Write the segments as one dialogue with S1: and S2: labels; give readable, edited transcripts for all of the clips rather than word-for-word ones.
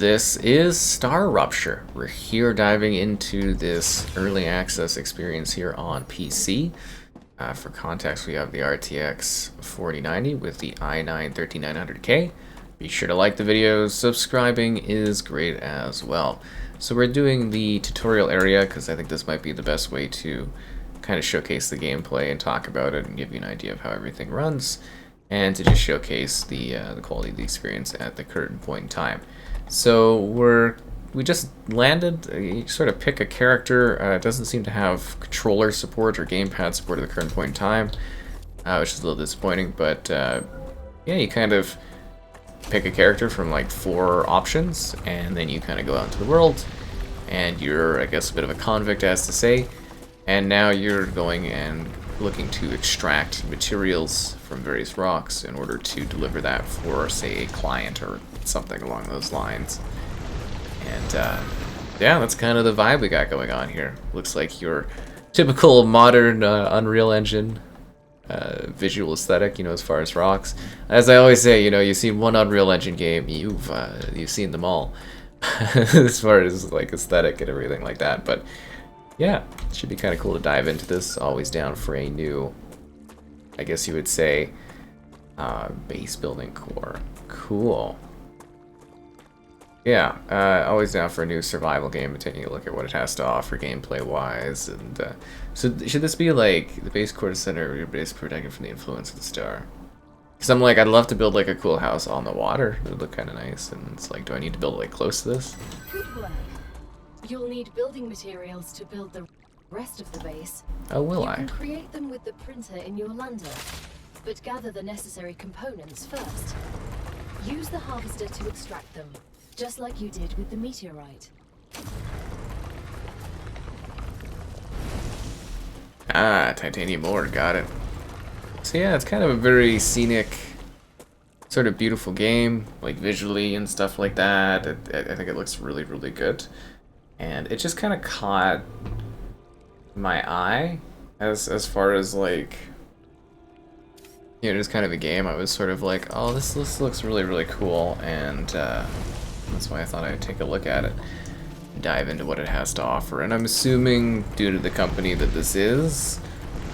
S1: This is StarRupture. We're here diving into this early access experience here on PC. For context, we have the RTX 4090 with the i9 13900K. Be sure to like the videos. Subscribing is great as well. So we're doing the tutorial area because I think this might be the best way to kind of showcase the gameplay and talk about it and give you an idea of how everything runs, and to just showcase the quality of the experience at the current point in time. So we just landed. You sort of pick a character. It doesn't seem to have controller support or gamepad support at the current point in time, which is a little disappointing. But yeah, you kind of pick a character from like 4 options, and then you kind of go out into the world, and you're, I guess, a bit of a convict, as to say. And now you're going and looking to extract materials from various rocks in order to deliver that for, say, a client or something along those lines. And yeah, that's kind of the vibe we got going on here. Looks like your typical modern Unreal Engine visual aesthetic, you know, as far as rocks. As I always say, you know, you've seen one Unreal Engine game, you've seen them all, as far as like aesthetic and everything like that. But yeah, it should be kind of cool to dive into this. Always down for a new, I guess you would say, base building core. Cool. Yeah, always down for a new survival game and taking a look at what it has to offer gameplay-wise. And so should this be like the base core center of your base protected from the influence of the star? Because I'm like, I'd love to build like a cool house on the water. It would look kind of nice. And it's like, do I need to build it like close to this?
S2: Good work. You'll need building materials to build the rest of the base.
S1: Oh, will I?
S2: You can create them with the printer in your lander, but gather the necessary components first. Use the harvester to extract them, just like you did with the meteorite.
S1: Ah, titanium ore, got it. So yeah, it's kind of a very scenic, sort of beautiful game, like visually and stuff like that. I think it looks really, really good. And it just kind of caught my eye as far as like, you know, just kind of a game. I was sort of like, oh, this looks really, really cool, and that's why I thought I'd take a look at it, dive into what it has to offer. And I'm assuming, due to the company that this is,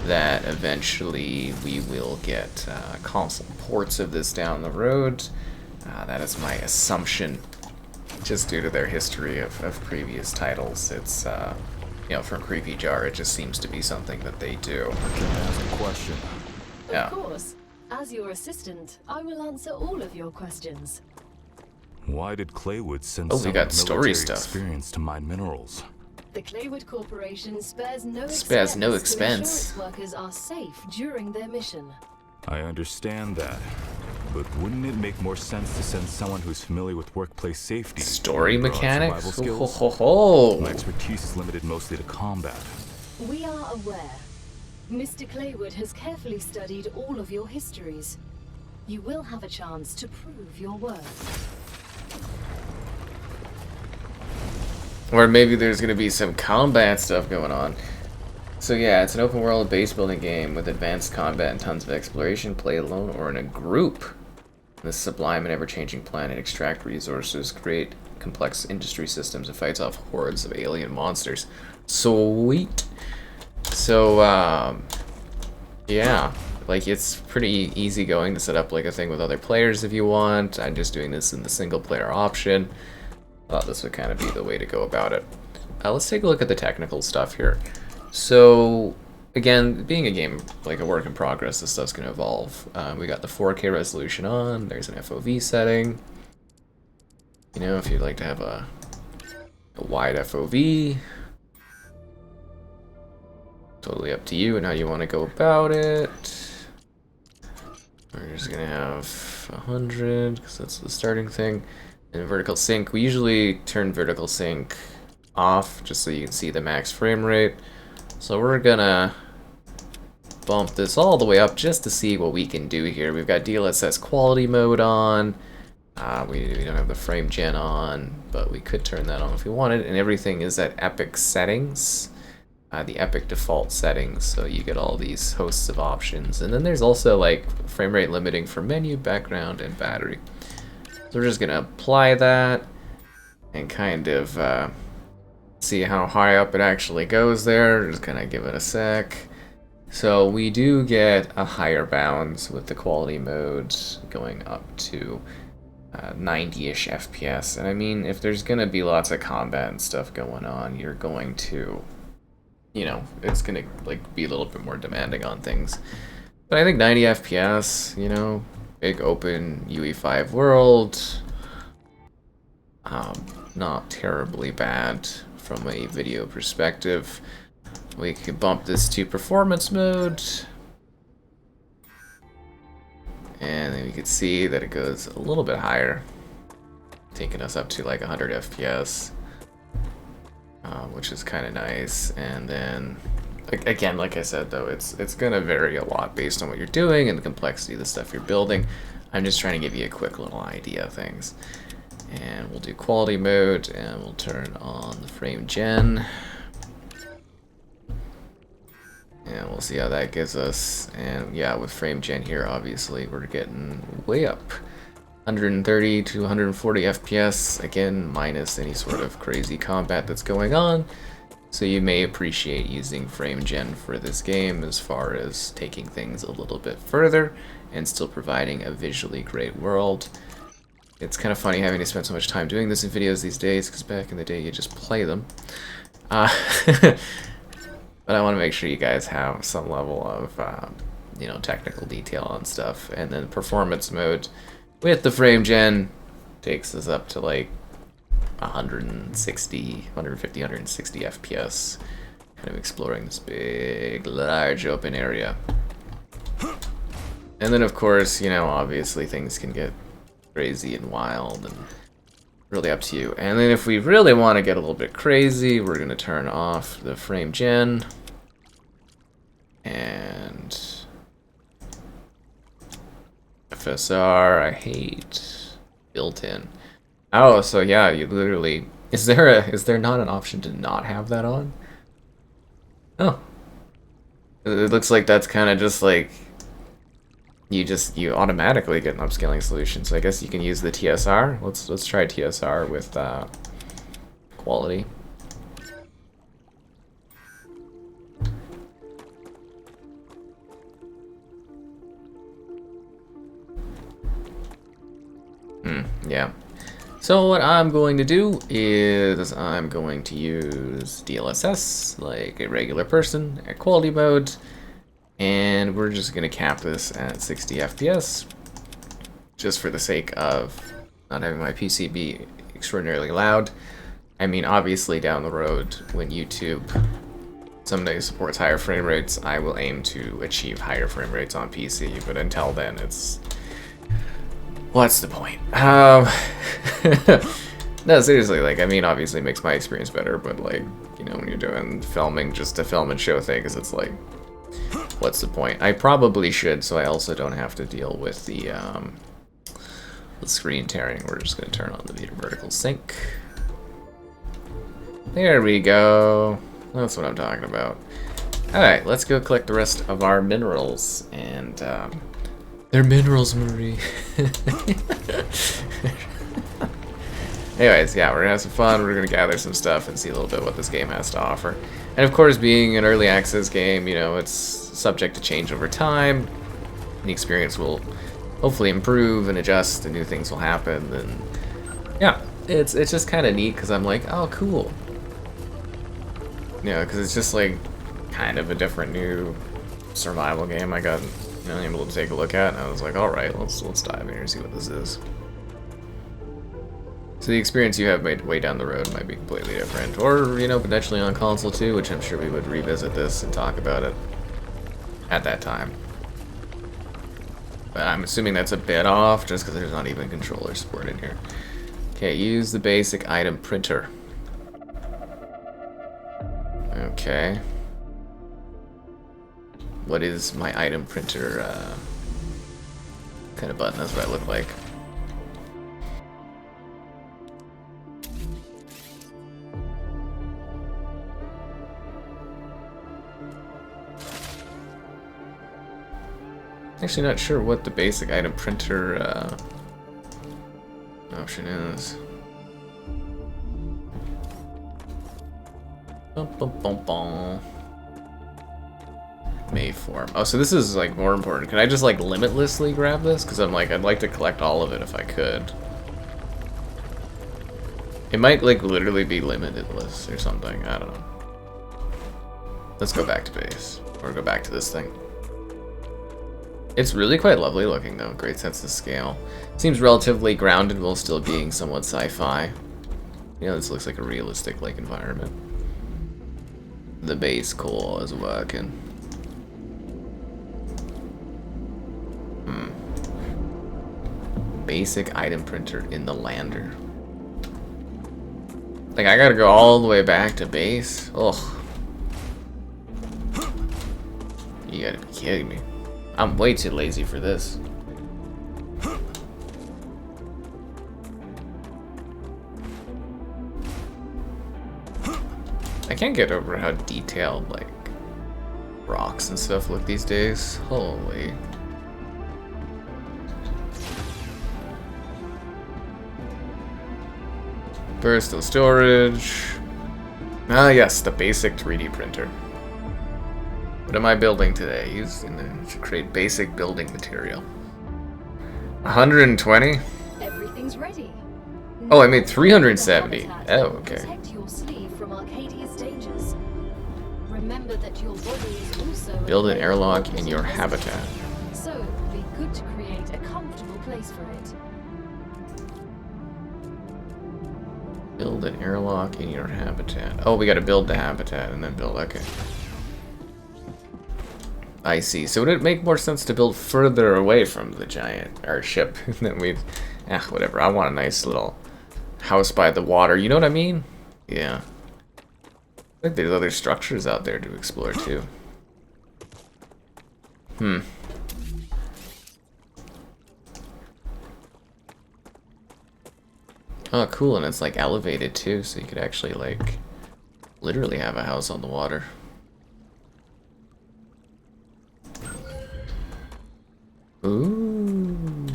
S1: that eventually we will get console ports of this down the road. That is my assumption, just due to their history of previous titles. It's, you know, from Creepy Jar, it just seems to be something that they do.
S3: Can I ask a question?
S1: Yeah.
S2: Of course. As your assistant, I will answer all of your questions.
S3: Why did Claywood send
S1: Oh, we got story
S3: military
S1: stuff.
S3: experience to mine minerals?
S2: The Claywood Corporation spares no
S1: expense.
S2: to ensure its workers are safe during their mission.
S3: I understand that, but wouldn't it make more sense to send someone who's familiar with workplace safety?
S1: Story
S3: and broad
S1: mechanics?
S3: survival
S1: Ho,
S3: skills?
S1: ho, ho.
S3: My expertise is limited mostly to combat.
S2: We are aware. Mr. Claywood has carefully studied all of your histories. You will have a chance to prove your worth.
S1: Or maybe there's going to be some combat stuff going on. So yeah, it's an open world base building game with advanced combat and tons of exploration. Play alone or in a group. This sublime and ever-changing planet, extract resources, create complex industry systems, and fights off hordes of alien monsters. Sweet. So, yeah, like it's pretty easy going to set up like a thing with other players if you want. I'm just doing this in the single player option. Thought this would kind of be the way to go about it. Let's take a look at the technical stuff here. So, again, being a game, like a work in progress, this stuff's going to evolve. We got the 4K resolution on, there's an FOV setting. You know, if you'd like to have a wide FOV, totally up to you and how you want to go about it. We're just going to have 100, because that's the starting thing. And vertical sync, we usually turn vertical sync off just so you can see the max frame rate. So we're gonna bump this all the way up just to see what we can do here. We've got DLSS quality mode on. We don't have the frame gen on, but we could turn that on if we wanted. And everything is at epic settings, the epic default settings. So you get all these hosts of options. And then there's also like frame rate limiting for menu, background, and battery. So we're just gonna apply that. and kind of see how high up it actually goes there. Just kind of give it a sec. So we do get a higher bounds with the quality mode going up to 90-ish FPS. And I mean, if there's going to be lots of combat and stuff going on, you're going to, you know, it's going to like be a little bit more demanding on things. But I think 90 FPS, you know, big open UE5 world, not terribly bad from a video perspective. We can bump this to performance mode, and then you can see that it goes a little bit higher, taking us up to like 100 FPS, which is kind of nice. And then again, like I said, though, it's gonna vary a lot based on what you're doing and the complexity of the stuff you're building. I'm just trying to give you a quick little idea of things. And we'll do quality mode, and we'll turn on the frame gen. And we'll see how that gives us. And yeah, with frame gen here, obviously, we're getting way up. 130 to 140 FPS, again, minus any sort of crazy combat that's going on. So you may appreciate using frame gen for this game as far as taking things a little bit further and still providing a visually great world. It's kind of funny having to spend so much time doing this in videos these days, because back in the day you just play them. But I want to make sure you guys have some level of, you know, technical detail on stuff. And then performance mode with the frame gen takes us up to like 160, 150, 160 FPS. Kind of exploring this big, large open area. And then, of course, you know, obviously things can get crazy and wild and really up to you. And then if we really want to get a little bit crazy, we're going to turn off the frame gen. And FSR, I hate built-in. Oh, so yeah, you literally, is there not an option to not have that on? Oh. It looks like that's kind of just like you automatically get an upscaling solution. So I guess you can use the TSR. Let's try TSR with quality. Yeah. So what I'm going to do is I'm going to use DLSS like a regular person at quality mode. And we're just going to cap this at 60 FPS, just for the sake of not having my PC be extraordinarily loud. I mean, obviously down the road, when YouTube someday supports higher frame rates, I will aim to achieve higher frame rates on PC, but until then, it's... what's the point? No, seriously, like, I mean, obviously it makes my experience better, but like, you know, when you're doing filming just to film and show things, it's like... what's the point? I probably should, so I also don't have to deal with the screen tearing. We're just going to turn on the vertical sync. There we go. That's what I'm talking about. Alright, let's go collect the rest of our minerals. And, they're minerals, Marie. Anyways, yeah, we're going to have some fun. We're going to gather some stuff and see a little bit what this game has to offer. And of course, being an early access game, you know, it's subject to change over time. The experience will hopefully improve and adjust, and new things will happen. And yeah, it's just kind of neat because I'm like, oh, cool. You know, because it's just like kind of a different new survival game I got, you know, able to take a look at, and I was like, all right, let's dive in here and see what this is. So the experience you have made way down the road might be completely different, or, you know, potentially on console too, which I'm sure we would revisit this and talk about it at that time. But I'm assuming that's a bit off, just because there's not even controller support in here. Okay, use the basic item printer. Okay. What is my item printer, kind of button? That's what I look like. Actually not sure what the basic item printer option is. Bum, bum, bum, bum. May form. Oh, so this is like more important. Can I just like limitlessly grab this? Because I'm like, I'd like to collect all of it if I could. It might like literally be limitless or something. I don't know. Let's go back to base. Or go back to this thing. It's really quite lovely looking though. Great sense of scale. Seems relatively grounded while still being somewhat sci-fi. You know, this looks like a realistic like environment. The base core is working. Basic item printer in the lander. Like, I gotta go all the way back to base? Ugh. You gotta be kidding me. I'm way too lazy for this. I can't get over how detailed, like, rocks and stuff look these days. Holy. Personal storage. Ah, yes, the basic 3D printer. What am I building today? To create basic building material. 120?
S2: Everything's ready.
S1: Oh, I made 370. Oh, okay.
S2: Protect your sleeve from Arcadia's dangers. Remember that your body is also
S1: Build an airlock in your habitat.
S2: So it would be good to create a comfortable place for it.
S1: Build an airlock in your habitat. Oh, we gotta build the habitat and then build, okay. I see. So would it make more sense to build further away from the giant, our ship? And then we'd, whatever. I want a nice little house by the water. You know what I mean? Yeah. I think there's other structures out there to explore too. Oh, cool, and it's like elevated too, so you could actually like literally have a house on the water. Ooh.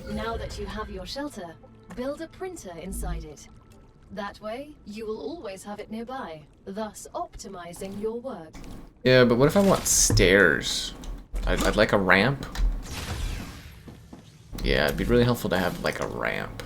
S2: Now that you have your shelter, build a printer inside it. That way, you will always have it nearby, thus optimizing your work.
S1: Yeah, but what if I want stairs? I'd like a ramp. Yeah, it'd be really helpful to have like a ramp.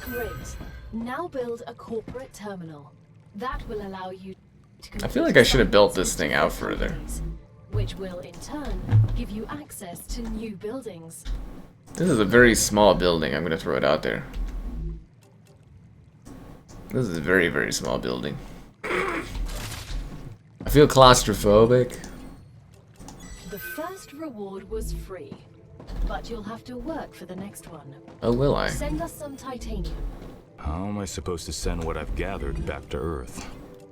S2: Great. Now build a corporate terminal. That will allow you to
S1: I feel like I should have built this thing out further.
S2: Which will in turn give you access to new buildings.
S1: This is a very small building. I'm gonna throw it out there. This is a very, very small building. I feel claustrophobic.
S2: The first reward was free, but you'll have to work for the next one.
S1: Oh, will I?
S2: Send us some titanium.
S3: How am I supposed to send what I've gathered back to Earth?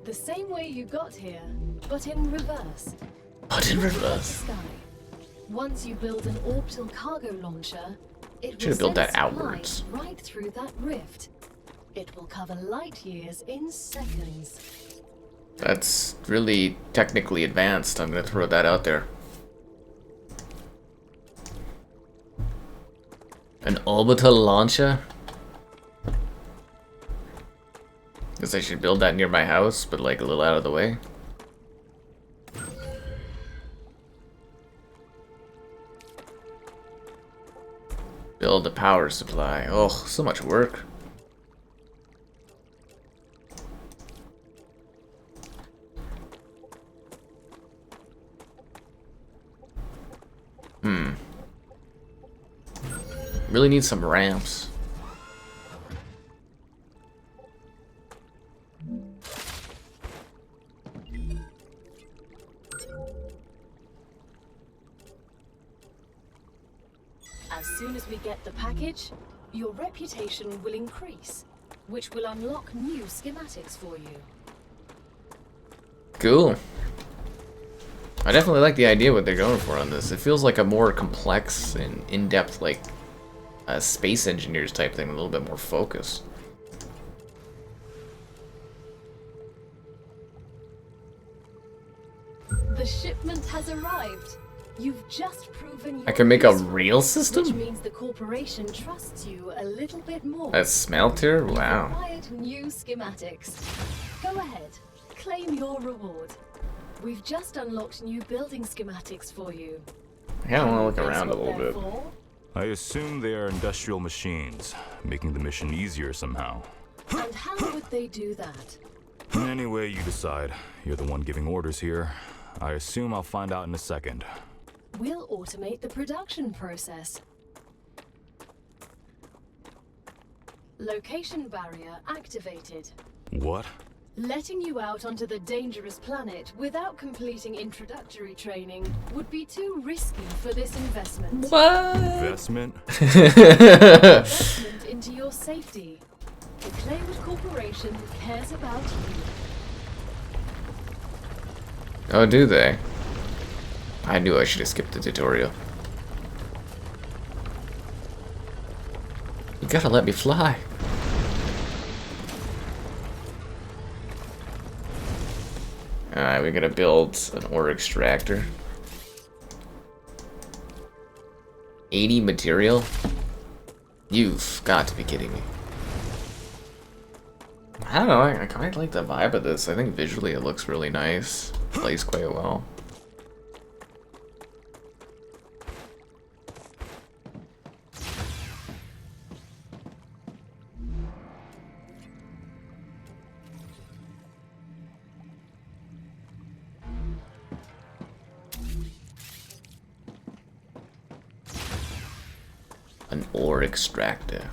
S2: The same way you got here, but in reverse.
S1: But in
S2: Look at the
S1: reverse.
S2: sky. Once you build an orbital cargo launcher, it
S1: Should
S2: will
S1: have built
S2: send
S1: that
S2: supplies
S1: outwards.
S2: right through that rift. It will cover light years in seconds.
S1: That's really technically advanced. I'm gonna throw that out there. An orbital launcher? Guess I should build that near my house, but like a little out of the way. Build a power supply. Oh, so much work. Really need some ramps.
S2: As soon as we get the package, your reputation will increase, which will unlock new schematics for you.
S1: Cool. I definitely like the idea what they're going for on this. It feels like a more complex and in-depth, like, space engineers type thing, a little bit more focused.
S2: The shipment has arrived. You've just proven
S1: I can make a
S2: useful,
S1: real system?
S2: which means the corporation trusts you a little bit more.
S1: A smelter?
S2: You've
S1: Wow.
S2: acquired new schematics. Go ahead, claim your reward. We've just unlocked new building schematics for you.
S1: I kind of want to look
S2: Guess
S1: around a
S2: what
S1: little
S2: they're
S1: bit.
S2: for?
S3: I assume they are industrial machines, making the mission easier somehow.
S2: And how would they do that?
S3: Any way you decide, you're the one giving orders here. I assume I'll find out in a second.
S2: We'll automate the production process. Location barrier activated.
S3: What?
S2: Letting you out onto the dangerous planet without completing introductory training would be too risky for this investment.
S1: What?
S3: Investment?
S2: Investment into your safety. The Claywood Corporation cares about you.
S1: Oh, do they? I knew I should have skipped the tutorial. You gotta let me fly. Alright, we're gonna build an ore extractor. 80 material? You've got to be kidding me. I don't know, I quite like the vibe of this. I think visually it looks really nice. Plays quite well. An ore extractor.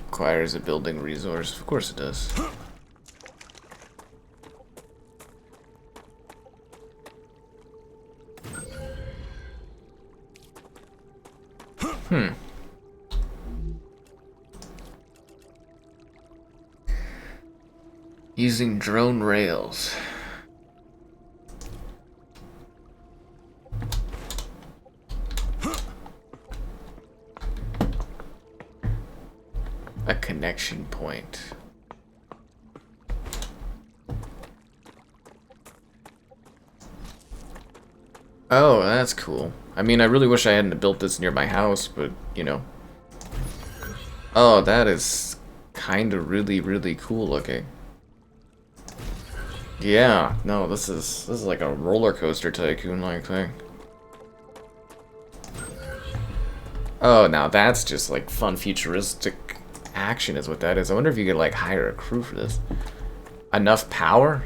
S1: Requires a building resource. Of course it does. Using drone rails. A connection point. Oh, that's cool. I mean, I really wish I hadn't built this near my house, but, you know. Oh, that is kind of really cool looking. Yeah, no, this is like a roller coaster tycoon-like thing. Oh, now that's just like fun futuristic action is what that is. I wonder if you could like hire a crew for this. Enough power?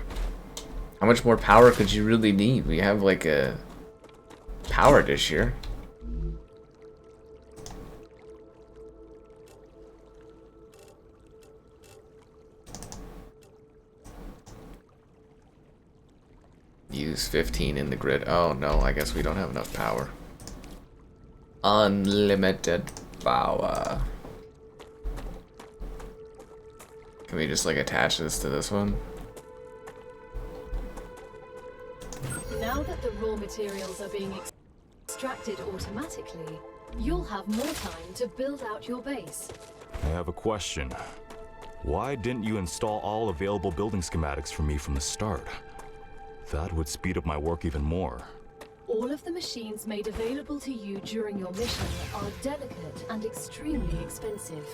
S1: How much more power could you really need? We have like a power dish here. Use 15 in the grid. Oh no, I guess we don't have enough power. Unlimited power. Can we just like attach this to this one?
S2: Now that the raw materials are being extracted automatically, you'll have more time to build out your base.
S3: I have a question. Why didn't you install all available building schematics for me from the start? That would speed up my work even more.
S2: All of the machines made available to you during your mission are delicate and extremely expensive.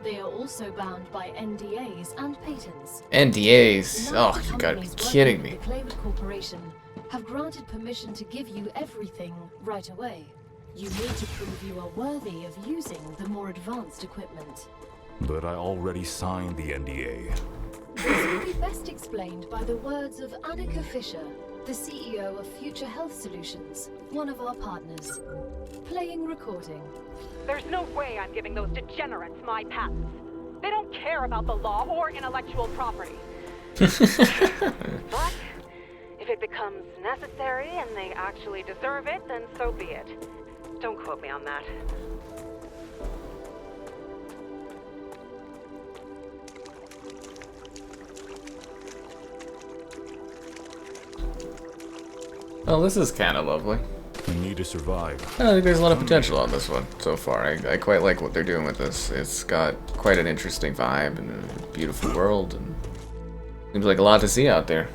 S2: They are also bound by NDAs and patents.
S1: NDAs?
S2: None
S1: Oh,
S2: of the
S1: you gotta be
S2: companies
S1: kidding
S2: working
S1: me.
S2: with the Claywood Corporation have granted permission to give you everything right away. You need to prove you are worthy of using the more advanced equipment.
S3: But I already signed the NDA.
S2: This will be best explained by the words of Annika Fisher, the CEO of Future Health Solutions, one of our partners. Playing recording.
S4: There's no way I'm giving those degenerates my patents. They don't care about the law or intellectual property. But if it becomes necessary and they actually deserve it, then so be it. Don't quote me on that.
S1: Oh, this is kind of lovely.
S3: I need to survive.
S1: I think there's a lot of potential on this one so far. I quite like what they're doing with this. It's got quite an interesting vibe and a beautiful world, and seems like a lot to see out there.